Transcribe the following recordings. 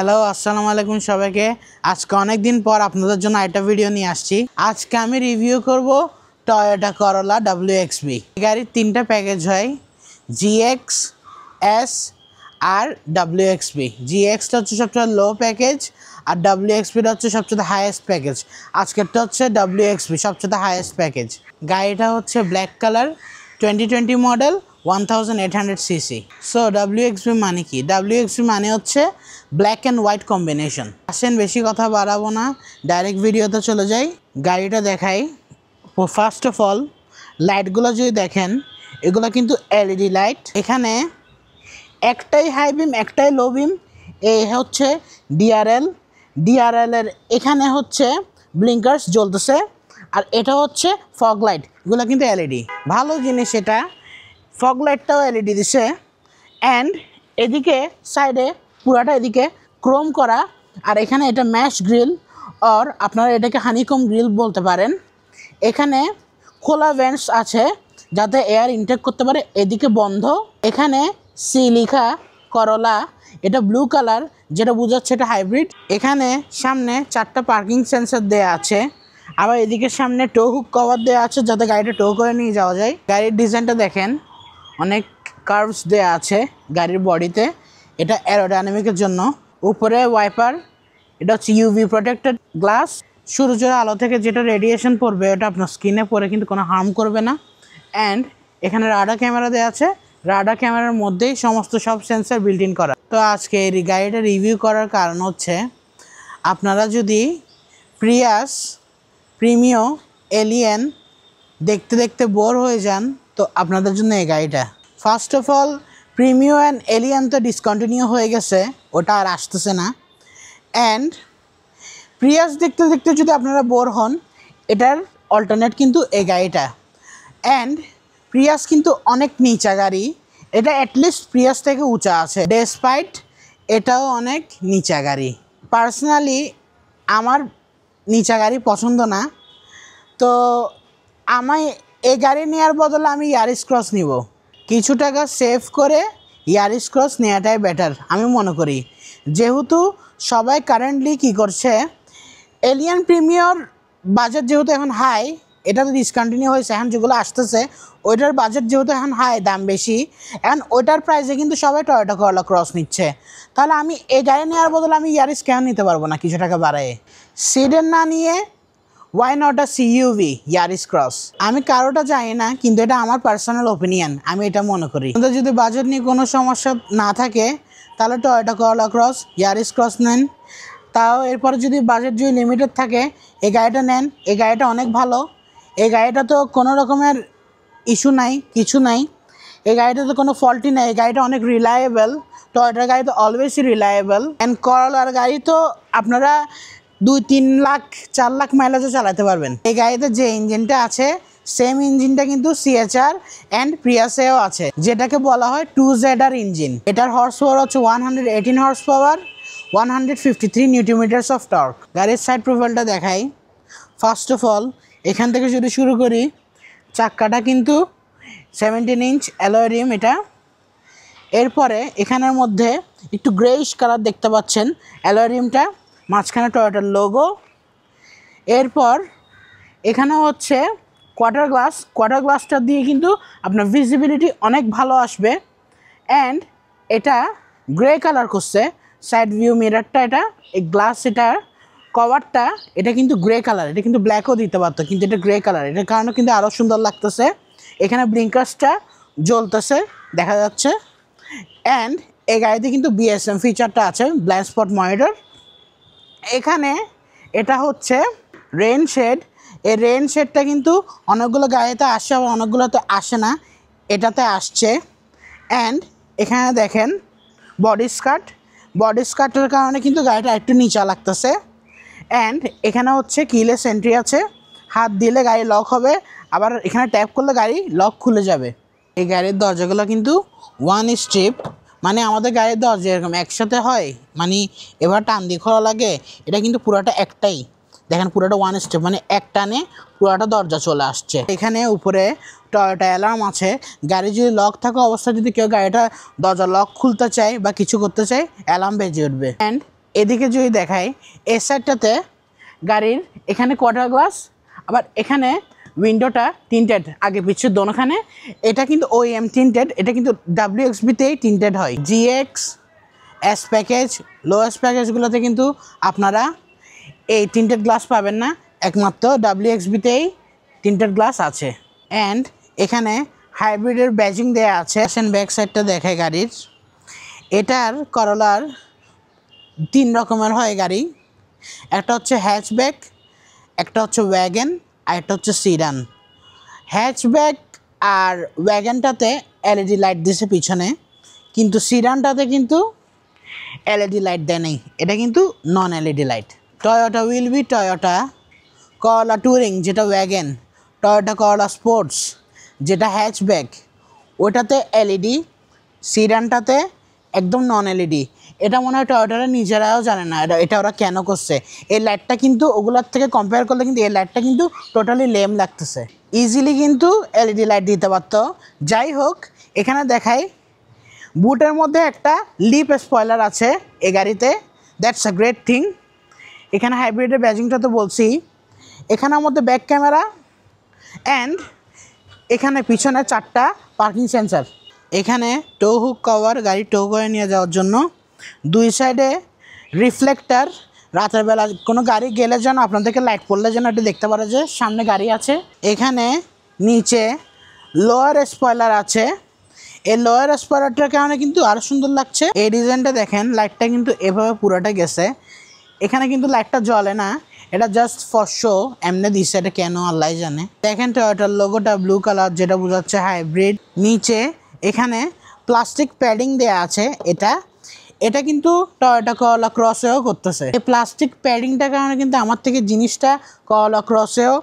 Hello আসসালামু আলাইকুম সবাইকে। আজকে অনেক দিন পর আপনাদের জন্য একটা ভিডিও নিয়ে আসছি। আজকে আমি রিভিউ করব টয়োটা করোলা WXB। গাড়ির তিনটা প্যাকেজ হয়, GX, S আর WXB। GXটা হচ্ছে সবচেয়ে লো প্যাকেজ আর WXBটা হচ্ছে সবচেয়ে হাইয়েস্ট প্যাকেজ। আজকেরটা হচ্ছে WXB সবচেয়ে হাইয়েস্ট প্যাকেজ। গাড়িটা হচ্ছে black colour, 2020 model, 1800cc। So WXB মানে কি? WXB মানে হচ্ছে ব্ল্যাক অ্যান্ড হোয়াইট কম্বিনেশন। আসেন বেশি কথা বাড়াবো না, ডাইরেক্ট ভিডিওতে চলে যাই, গাড়িটা দেখাই। ফার্স্ট অফ অল লাইটগুলো যদি দেখেন, এগুলো কিন্তু এলইডি লাইট। এখানে একটাই হাই বিম একটাই লো বিম। এই হচ্ছে ডিআরএল এর এখানে হচ্ছে ব্লিঙ্কার্স জ্বলতেছে, আর এটা হচ্ছে ফগ লাইট। এগুলো কিন্তু এলইডি, ভালো জিনিস এটা। ফগ লাইটটাও এলইডি দিছে। অ্যান্ড এদিকে সাইডে পুরাটা এদিকে ক্রোম করা, আর এখানে এটা ম্যাশ গ্রিল, আর আপনারা এটাকে হানিকম গ্রিল বলতে পারেন। এখানে খোলা ভেন্টস আছে যাতে এয়ার ইনটেক করতে পারে, এদিকে বন্ধ। এখানে সি লেখা করোলা, এটা ব্লু কালার, যেটা বোঝাচ্ছে এটা হাইব্রিড। এখানে সামনে 4টা পার্কিং সেন্সর দেয়া আছে, আবার এদিকে সামনে টো হুক কভার দেওয়া আছে যাতে গাড়িটা টো করে নিয়ে যাওয়া যায়। গাড়ির ডিজাইনটা দেখেন, অনেক কার্ভস দেয়া আছে গাড়ির বডিতে, এটা অ্যারোডাইনামিকের জন্য। উপরে ওয়াইপার, এটা হচ্ছে ইউভি প্রোটেক্টেড গ্লাস। সূর্যের আলো থেকে যেটা রেডিয়েশন পড়বে ওটা আপনার স্কিনে পড়ে কিন্তু কোনো হার্ম করবে না। অ্যান্ড এখানে রাডার ক্যামেরা দেওয়া আছে, রাডার ক্যামেরার মধ্যেই সমস্ত সব সেন্সর বিল্ট ইন করা। তো আজকে এই গাড়িটা রিভিউ করার কারণ হচ্ছে, আপনারা যদি প্রিয়াস, প্রিমিও, এলিয়েন দেখতে দেখতে বোর হয়ে যান তো আপনাদের জন্য এই গাড়িটা। First of all Premio and alien তো ডিসকন্টিনিউ হয়ে গেছে, ওটা আর আসতেছে না। অ্যান্ড প্রিয়াস দেখতে দেখতে যদি আপনারা বোর হন, এটার অল্টারনেট কিন্তু এই গাড়িটা। অ্যান্ড প্রিয়াস কিন্তু অনেক নিচা গাড়ি, এটা অ্যাটলিস্ট প্রিয়াস থেকে উঁচা আছে, ডেসপাইট এটাও অনেক নিচা গাড়ি। পার্সোনালি আমার নিচা গাড়ি পছন্দ না, তো আমায় এই গাড়ি নেওয়ার বদলে আমি ইয়ারিস ক্রস নিব। কিছু টাকা সেভ করে ইয়ারিস ক্রস নেওয়াটাই বেটার আমি মনে করি, যেহেতু সবাই কারেন্টলি কি করছে, এলিয়ান প্রিমিয়র বাজেট যেহেতু এখন হাই, এটা তো ডিসকন্টিনিউ হয়েছে, এখন যেগুলো আসতেছে ওইটার বাজেট যেহেতু এখন হাই, দাম বেশি, এখন ওইটার প্রাইসে কিন্তু সবাই টয়োটা করোলা ক্রস নিচ্ছে। তাহলে আমি এই গাড়ি নেওয়ার বদলে আমি ইয়ারিস কেন নিতে পারবো না কিছু টাকা বাড়ায়? সিডেন না নিয়ে why not a CUV Yaris Cross? আমি কারোটা জানি না, কিন্তু এটা আমার পার্সোনাল ওপিনিয়ন, আমি এটা মনে করি। কিন্তু যদি বাজেট নিয়ে কোনো সমস্যা না থাকে তাহলে টয়োটা করোলা ক্রস, ইয়ারিস ক্রস নেন। তাও এরপরে যদি বাজেট যদি লিমিটেড থাকে, এই গাড়িটা নেন। এই গাড়িটা অনেক ভালো, এই গাড়িটা তো কোনো রকমের ইস্যু নাই, কিছু নাই, এই গাড়িটা তো কোনো ফল্টই নাই। এই গাড়িটা অনেক রিলায়েবল, টয়োটার গাড়ি তো অলওয়েজই রিলায়েবল। অ্যান্ড করোলার গাড়ি তো আপনারা 2-3 লাখ 4 লাখ মাইলেজও চালাতে পারবেন। এই গাড়িতে যে ইঞ্জিনটা আছে সেম ইঞ্জিনটা কিন্তু CHR অ্যান্ড প্রিয়াসেও আছে, যেটাকে বলা হয় 2ZR ইঞ্জিন। এটার হর্স পাওয়ার হচ্ছে 118 horse power, 153 Newton of torque. গাড়ির সাইড প্রোফাইলটা দেখাই। ফার্স্ট অফ অল এখান থেকে যদি শুরু করি, চাক্কাটা কিন্তু 17 ইঞ্চ অ্যালয় রিম এটা। এরপরে এখানের মধ্যে একটু গ্রেইশ কালার দেখতে পাচ্ছেন অ্যালয় রিমটা, মাঝখানে টয়োটার লোগো। এরপর এখানে হচ্ছে কোয়ার্টার গ্লাসটা দিয়ে কিন্তু আপনার ভিজিবিলিটি অনেক ভালো আসবে। অ্যান্ড এটা গ্রে কালার করছে সাইড ভিউ মিরারটা, এটা এই গ্লাস, এটা কভারটা এটা কিন্তু গ্রে কালার, এটা কিন্তু ব্ল্যাকও দিতে পারতো কিন্তু এটা গ্রে কালার, এটার কারণে কিন্তু আরও সুন্দর লাগতেছে। এখানে ব্লিঙ্কার্সটা জ্বলতেছে দেখা যাচ্ছে। অ্যান্ড এই গাড়িতে কিন্তু BSM ফিচারটা আছে, ব্লাইন্ড স্পট মনিটর। এখানে এটা হচ্ছে রেইন শেড, এই রেইন শেডটা কিন্তু অনেকগুলো গাড়িতে আসে আবার অনেকগুলোতে আসে না, এটাতে আসছে। অ্যান্ড এখানে দেখেন বডি স্কার্টের কারণে কিন্তু গাড়িটা একটু নিচা লাগতেছে। অ্যান্ড এখানে হচ্ছে কিলেস এন্ট্রি আছে, হাত দিলে গাড়ি লক হবে, আবার এখানে ট্যাপ করলে গাড়ি লক খুলে যাবে। এই গাড়ির দরজাগুলো কিন্তু 1 স্ট্রিপ, মানে আমাদের গাড়ির দরজা এরকম একসাথে হয়, মানে এবার টান দিয়ে খোলা লাগে, এটা কিন্তু পুরোটা একটাই। দেখেন পুরোটা 1 স্টেপ, মানে এক টানে পুরোটা দরজা চলে আসছে। এখানে উপরে টয়োটা অ্যালার্ম আছে, গাড়ি যদি লক থাকা অবস্থায় যদি কেউ গাড়িটা দরজা লক খুলতে চায় বা কিছু করতে চায়, অ্যালার্ম বেজে উঠবে। অ্যান্ড এদিকে যদি দেখাই এই সাইডটাতে গাড়ির এখানে কোয়ার্টার গ্লাস, আবার এখানে উইন্ডোটা টিন্টেড আগে পিছু দোনোখানে। এটা কিন্তু ওএম টিন্টেড, এটা কিন্তু WXB-তেই টিন্টেড হয়। GX এস প্যাকেজ, লো এস প্যাকেজগুলোতে কিন্তু আপনারা এই টিন্টেড গ্লাস পাবেন না, একমাত্র WXB-তেই টিন্টেড গ্লাস আছে। অ্যান্ড এখানে হাইব্রিডের ব্যাজিং দেওয়া আছে। ব্যাক সাইডটা দেখায় গাড়ির, এটার করলার 3 রকমের হয় গাড়ি, একটা হচ্ছে হ্যাচব্যাক, একটা হচ্ছে ওয়াগন, আর একটা হচ্ছে সিডান। হ্যাচব্যাক আর ওয়াগনটাতে LED লাইট দিছে পিছনে, কিন্তু সিডানটাতে কিন্তু LED লাইট দেয় নেই, এটা কিন্তু নন LED light. Toyota will be Toyota করলা টুরিং যেটা ওয়াগন, টয়োটা করলা স্পোর্টস যেটা হ্যাচব্যাক, ওটাতে LED, সিডানটাতে একদম নন LED। এটা মনে হয় টয়োটারা নিজেরাও জানে না এটা ওরা কেন করছে। এই লাইটটা কিন্তু ওগুলোর থেকে কম্পেয়ার করলে কিন্তু এই লাইটটা কিন্তু টোটালি লেম লাগতেছে, ইজিলি কিন্তু LED লাইট দিতে পারতো। যাই হোক, এখানে দেখাই বুটের মধ্যে একটা লিপ স্পয়লার আছে এই গাড়িতে, দ্যাটস আ গ্রেট থিং। এখানে হাইব্রিডের ব্যাজিংটা তো বলছি, এখানের মধ্যে ব্যাক ক্যামেরা, অ্যান্ড এখানে পিছনে 4টা পার্কিং সেন্সার। এখানে টো হুক কভার, গাড়ি টো করে নিয়ে যাওয়ার জন্য। 2 সাইডে রিফ্লেক্টার, রাতের বেলা কোনো গাড়ি গেলে যেন আপনাদেরকে লাইট পড়লে যেন এটা দেখতে পারে যে সামনে গাড়ি আছে। এখানে নিচে লোয়ার স্পয়লার আছে, এই লোয়ার স্পয়লারটার কারণে কিন্তু আরও সুন্দর লাগছে। এই ডিজাইনটা দেখেন, লাইটটা কিন্তু এভাবে পুরোটা গেছে, এখানে কিন্তু লাইটটা জ্বলে না, এটা জাস্ট ফর শো, এমনি দিচ্ছে, এটা কেন আল্লাহ জানে। দেখেন টয়োটার লোগোটা ব্লু কালার, যেটা বোঝাচ্ছে হাইব্রিড। নিচে এখানে প্লাস্টিক প্যাডিং দেয়া আছে, এটা কিন্তু টয়োটা করলা ক্রসেও করতেছে। এই প্লাস্টিক প্যাডিংটার কারণে কিন্তু আমার থেকে জিনিসটা করলা ক্রসেও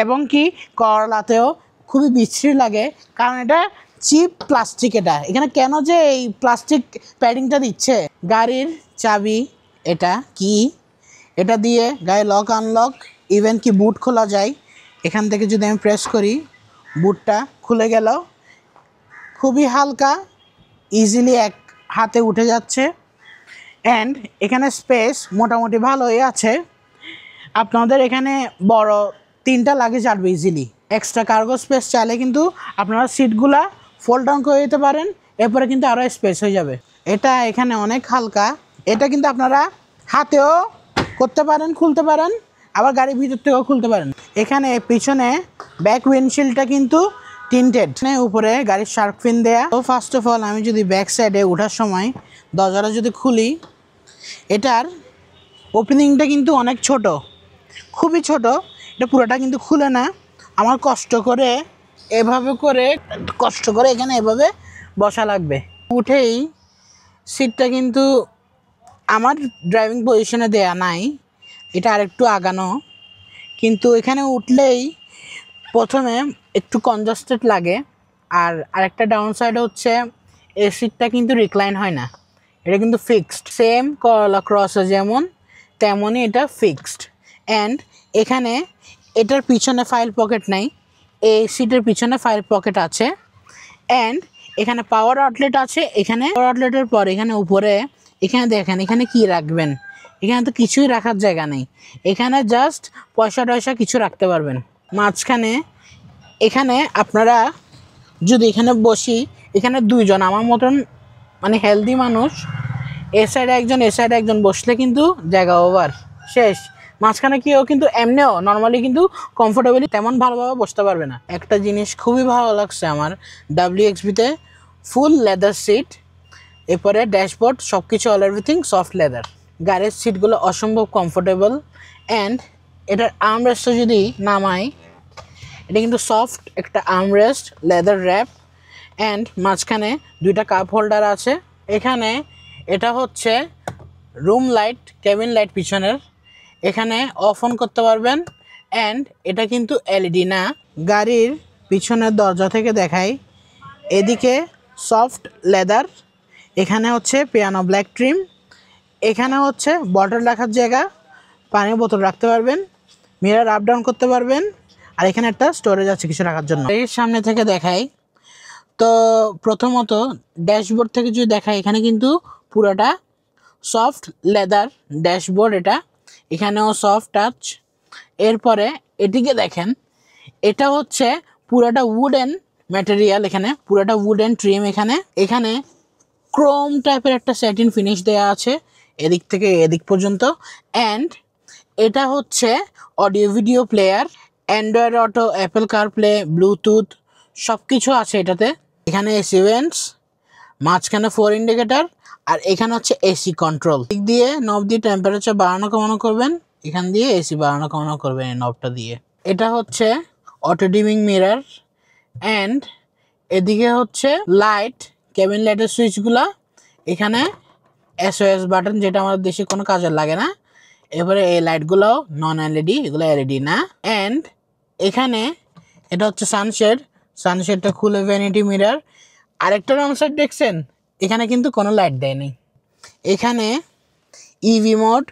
এবং কি করলাতেও খুবই বিশ্রী লাগে, কারণ এটা চিপ প্লাস্টিক। এখানে কেন যে এই প্লাস্টিক প্যাডিংটা দিচ্ছে। গাড়ির চাবি, এটা কি, এটা দিয়ে গাড়ি লক আনলক, ইভেন কি বুট খোলা যায়। এখান থেকে যদি আমি প্রেস করি, বুটটা খুলে গেল, খুবই হালকা, ইজিলি এক হাতে উঠে যাচ্ছে। অ্যান্ড এখানে স্পেস মোটামুটি ভালোই আছে, আপনাদের এখানে বড় 3টা লাগেজ আসবে ইজিলি। এক্সট্রা কার্গো স্পেস চাইলে কিন্তু আপনারা সিটগুলা ফোল্ড ডাউন করে দিতে পারেন, এরপরে কিন্তু আরও স্পেস হয়ে যাবে। এটা এখানে অনেক হালকা, এটা কিন্তু আপনারা হাতেও করতে পারেন, খুলতে পারেন, আবার গাড়ির ভিতর থেকেও খুলতে পারেন। এখানে পিছনে ব্যাক উইন্ডশিল্ডটা কিন্তু টিন্টেড, উপরে গাড়ির শার্ক ফিন দেয়া। তো ফার্স্ট অফ অল আমি যদি ব্যাক সাইডে ওঠার সময় দরজাটা যদি খুলি, এটার ওপেনিংটা কিন্তু অনেক ছোট, খুবই ছোট, এটা পুরোটা কিন্তু খুলে না। আমার কষ্ট করে এখানে এভাবে বসা লাগবে। উঠেই সিটটা কিন্তু আমার ড্রাইভিং পজিশনে দেয়া নাই, এটা আরেকটু আগানো, কিন্তু এখানে উঠলেই প্রথমে একটু কনজাস্টেড লাগে। আর আরেকটা ডাউন সাইড হচ্ছে এই সিটটা কিন্তু রিক্লাইন হয় না, এটা কিন্তু ফিক্সড, সেম করলা ক্রসে যেমন তেমনই এটা ফিক্সড। অ্যান্ড এখানে এটার পিছনে ফাইল পকেট নাই, এই সিটের পিছনে ফাইল পকেট আছে। অ্যান্ড এখানে পাওয়ার আউটলেট আছে, এখানে পাওয়ার আউটলেটের পর এখানে উপরে এখানে দেখেন এখানে কি রাখবেন, এখানে তো কিছুই রাখার জায়গা নেই, এখানে জাস্ট পয়সা টয়সা কিছু রাখতে পারবেন। মাঝখানে এখানে আপনারা যদি এখানে বসি, এখানে 2 জন আমার মতন মানে হেলদি মানুষ, এ সাইডে একজন এ সাইডে একজন বসলে কিন্তু জায়গা ওভার শেষ। মাঝখানে কেউ কিন্তু এমনিও নর্মালি কিন্তু কমফোর্টেবলি তেমন ভালোভাবে বসতে পারবে না। একটা জিনিস খুবই ভালো লাগছে আমার WXB-তে, ফুল লেদার সিট, এরপরে ড্যাশবোর্ড সব কিছু অল এভরিথিং সফট লেদার। গাড়ির সিটগুলো অসম্ভব কমফোর্টেবল। অ্যান্ড এটার আর্মরেস্টটা যদি নামাই, এটা কিন্তু সফট একটা আর্মরেস্ট, লেদার র্যাপ। অ্যান্ড মাঝখানে 2টা কাপ হোল্ডার আছে। এখানে এটা হচ্ছে রুম লাইট, কেবিন লাইট পিছনের, এখানে অফ অন করতে পারবেন। অ্যান্ড এটা কিন্তু LED না। গাড়ির পিছনের দরজা থেকে দেখাই, এদিকে সফট লেদার, এখানে হচ্ছে পিয়ানো ব্ল্যাক ট্রিম, এখানে হচ্ছে বটল রাখার জায়গা, পানির বোতল রাখতে পারবেন, মিরর আপ ডাউন করতে পারবেন, আর এখানে একটা স্টোরেজ আছে কিছু রাখার জন্য। এর সামনে থেকে দেখাই, তো প্রথমত ড্যাশবোর্ড থেকে যদি দেখাই, এখানে কিন্তু পুরোটা সফট লেদার ড্যাশবোর্ড, এটা এখানেও সফট টাচ। এরপরে এটিকে দেখেন, এটা হচ্ছে পুরোটা উডেন ম্যাটেরিয়াল, এখানে পুরোটা উডেন ট্রিম। এখানে ক্রোম টাইপের একটা স্যাটিন ফিনিশ দেওয়া আছে এদিক থেকে এদিক পর্যন্ত। অ্যান্ড এটা হচ্ছে audio video player, Android auto, Apple CarPlay, Bluetooth সব কিছু আছে এটাতে। এখানে এসি ভেন্টস, মাঝখানে 4 ইন্ডিকেটার, আর এখানে হচ্ছে এসি কন্ট্রোল। দিক দিয়ে নব দিয়ে টেম্পারেচার বাড়ানো কমানো করবেন, এখান দিয়ে এসি বাড়ানো কমানো করবেন এই নবটা দিয়ে। এটা হচ্ছে অটো ডিমিং মিরর। অ্যান্ড এদিকে হচ্ছে লাইট, কেবিন লাইটের সুইচগুলা। এখানে SOS বাটন, যেটা আমাদের দেশে কোনো কাজে লাগে না। এবারে এই লাইটগুলো নন এলইডি, এগুলো এলইডি না। অ্যান্ড এখানে এটা হচ্ছে সানশেডটা খুলে ভ্যানিটি মিরর। আরেকটা রং সাইড দেখছেন, এখানে কিন্তু কোনো লাইট দেয়নি। এখানে ইভি মোড,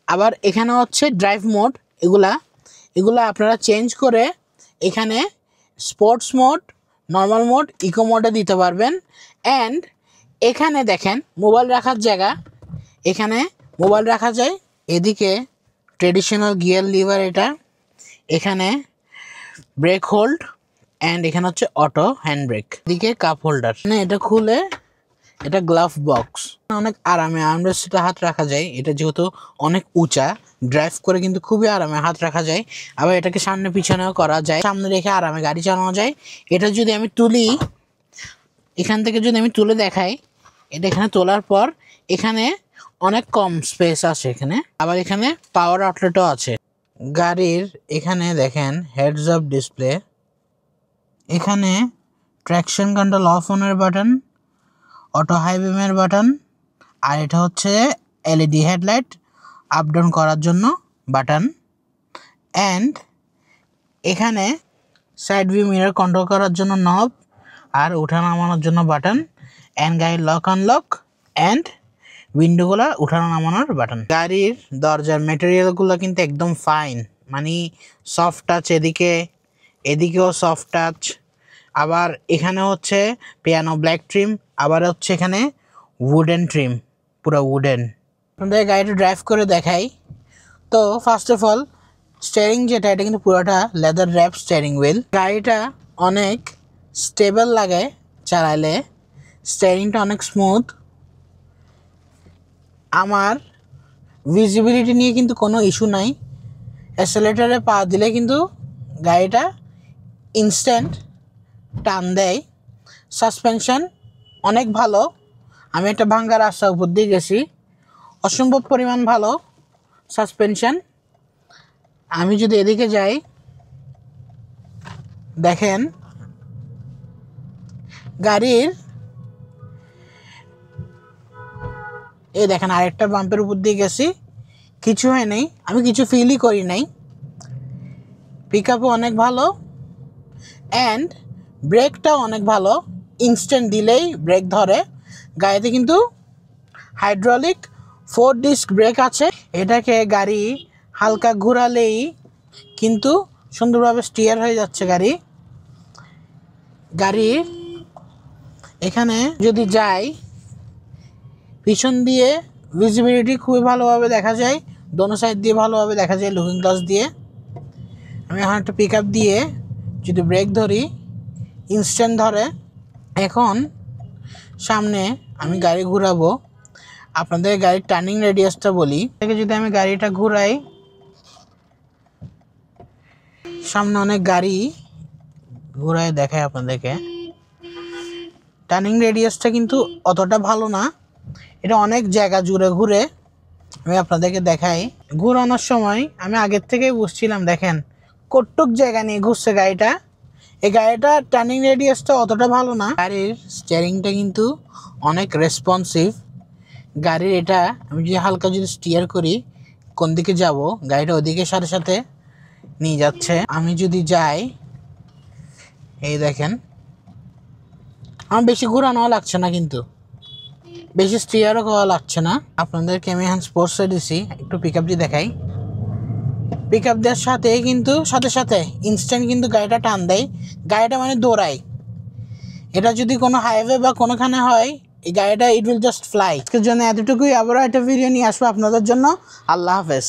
আবার এখানে হচ্ছে ড্রাইভ মোড। এগুলা আপনারা চেঞ্জ করে এখানে sports mode, normal mode, eco মোডে দিতে পারবেন। অ্যান্ড এখানে দেখেন মোবাইল রাখার জায়গা, এখানে মোবাইল রাখা যায়। এদিকে ট্রেডিশনাল গিয়ার লিভার এটা, এখানে ব্রেক হোল্ড, অ্যান্ড এখানে হচ্ছে অটো হ্যান্ড ব্রেক। এদিকে কাপ হোল্ডার, মানে এটা খুলে এটা গ্লাভ বক্স। অনেক আরামে আর্মরেস্টে হাত রাখা যায়, এটা যেহেতু অনেক উঁচা, ড্রাইভ করে কিন্তু খুবই আরামে হাত রাখা যায়। আবার এটাকে সামনে পিছনেও করা যায়, সামনে রেখে আরামে গাড়ি চালানো যায়। এটা যদি আমি তুলি, এখান থেকে যদি আমি তুলে দেখাই, এটা এখানে তোলার পর এখানে অনেক কম স্পেস আছে এখানে। আবার এখানে পাওয়ার আউটলেটও আছে। গাড়ির এখানে দেখেন হেডস আপ ডিসপ্লে, এখানে ট্র্যাকশন কন্ট্রোল অফ অনের বাটন, অটো হাই বিমের বাটন, আর এটা হচ্ছে এলইডি হেডলাইট আপ ডাউন করার জন্য বাটন। অ্যান্ড এখানে সাইড ভিউ মিরর কন্ট্রোল করার জন্য নব, আর উঠা নামানোর জন্য বাটন। অ্যান্ড গাড়ির লক আনলক অ্যান্ড উইন্ডোগুলো উঠানো নামানোর বাটন। গাড়ির দরজার মেটেরিয়ালগুলো কিন্তু একদম ফাইন, মানে সফট টাচ। এদিকেও সফট টাচ। আবার এখানে হচ্ছে পিয়ানো ব্ল্যাক ট্রিম, আবার হচ্ছে এখানে উডেন ট্রিম, পুরো উডেন। আপনাদের গাড়িটা ড্রাইভ করে দেখাই। তো ফার্স্ট অফ অল স্টিয়ারিং যেটা, এটা কিন্তু পুরোটা লেদার র্যাপ স্টিয়ারিং হুইল। গাড়িটা অনেক স্টেবল লাগে চালাইলে, স্টিয়ারিংটা অনেক স্মুথ। আমার ভিজিবিলিটি নিয়ে কিন্তু কোনো ইস্যু নাই। অ্যাক্সেলেটরে পা দিলে কিন্তু গাড়িটা ইনস্ট্যান্ট টান দেয়। সাসপেনশন অনেক ভালো, আমি একটা ভাঙ্গা রাস্তার উপর দিয়ে গেছি, অসম্ভব পরিমাণ ভালো সাসপেনশন। আমি যদি এদিকে যাই, দেখেন গাড়ির দেখেন আরেকটা বাম্পের উপর দিয়ে গেছি, কিছু হয় নাই, আমি কিছু ফিলই করি নাই। পিক আপও অনেক ভালো, অ্যান্ড ব্রেকটাও অনেক ভালো, ইনস্ট্যান্ট দিলেই ব্রেক ধরে। গাড়িতে কিন্তু হাইড্রোলিক 4 ডিস্ক ব্রেক আছে। এটাকে গাড়ি হালকা ঘোরালেই কিন্তু সুন্দরভাবে স্টিয়ার হয়ে যাচ্ছে গাড়ি। এখানে যদি যাই, পিছন দিয়ে ভিজিবিলিটি খুবই ভালোভাবে দেখা যায়, দোনো সাইড দিয়ে ভালোভাবে দেখা যায় লুকিং গ্লাস দিয়ে। আমি এখন একটা পিক আপ দিয়ে যদি ব্রেক ধরি, ইনস্ট্যান্ট ধরে। এখন সামনে আমি গাড়ি ঘুরাবো, আপনাদের গাড়ির টার্নিং রেডিয়াসটা বলি। থেকে যদি আমি গাড়িটা ঘুরাই, সামনে অনেক গাড়ি ঘুরায় দেখায় আপনাদেরকে। টার্নিং রেডিয়াসটা কিন্তু অতটা ভালো না, এটা অনেক জায়গা জুড়ে ঘুরে। আমি আপনাদেরকে দেখাই। ঘুরানোর সময় আমি আগের থেকেই বুঝছিলাম, দেখেন কতটুক জায়গা নিয়ে ঘুরছে গাড়িটা। এই গাড়িটার টার্নিং রেডিয়াসটা অতটা ভালো না। গাড়ির স্টিয়ারিংটা কিন্তু অনেক রেসপন্সিভ। গাড়ির এটা আমি যদি হালকা যদি স্টিয়ার করি কোন দিকে যাব, গাড়িটা ওদিকে সাথে সাথে নিয়ে যাচ্ছে। আমি যদি যাই, এই দেখেন আমার বেশি ঘোরানো লাগছে না, কিন্তু বেশি স্টিয়ারও করা লাগছে না। আপনাদেরকে আমি এখন স্পোর্টসে দিছি, একটু পিক আপ দিয়ে দেখাই। পিক আপ দেওয়ার সাথে কিন্তু সাথে ইনস্ট্যান্ট কিন্তু গাড়িটা টান দেয়, গাড়িটা মানে দৌড়ায়। এটা যদি কোনো হাইওয়ে বা কোনোখানে হয়, এই গাড়িটা ইট উইল জাস্ট ফ্লাই। আজকের জন্য এতটুকুই, আবারও একটা ভিডিও নিয়ে আসবো আপনাদের জন্য। আল্লাহ হাফেজ।